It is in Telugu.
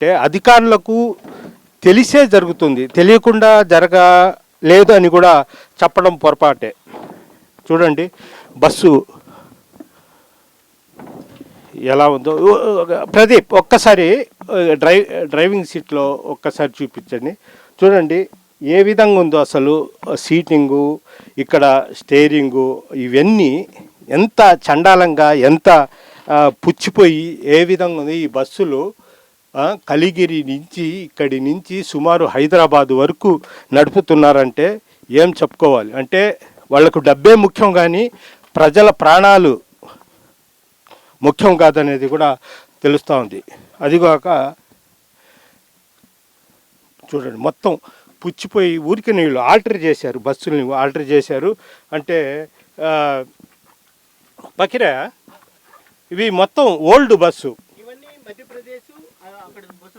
అంటే అధికారులకు తెలిసే జరుగుతుంది, తెలియకుండా జరగలేదు అని కూడా చెప్పడం పొరపాటే. చూడండి బస్సు ఎలా ఉందో. ప్రదీప్ ఒక్కసారి డ్రైవింగ్ సీట్లో ఒక్కసారి చూపించండి. చూడండి ఏ విధంగా ఉందో అసలు సీటింగు, ఇక్కడ స్టేరింగు, ఇవన్నీ ఎంత చండాలంగా, ఎంత పుచ్చిపోయి ఏ విధంగా ఉంది. ఈ బస్సులు కలిగిరి నుంచి ఇక్కడి నుంచి సుమారు హైదరాబాదు వరకు నడుపుతున్నారంటే ఏం చెప్పుకోవాలి. అంటే వాళ్లకు డబ్బే ముఖ్యం కానీ ప్రజల ప్రాణాలు ముఖ్యం కాదనేది కూడా తెలుస్తూ ఉంది. అదిగాక చూడండి మొత్తం పుచ్చిపోయి ఊరికి నీళ్ళు ఆల్టర్ చేశారు, బస్సుల్ని ఆల్టర్ చేశారు. అంటే బకిరా ఇవి మొత్తం ఓల్డ్ బస్సు. ఇవన్నీ మధ్యప్రదేశ్ అక్కడ బస్సులు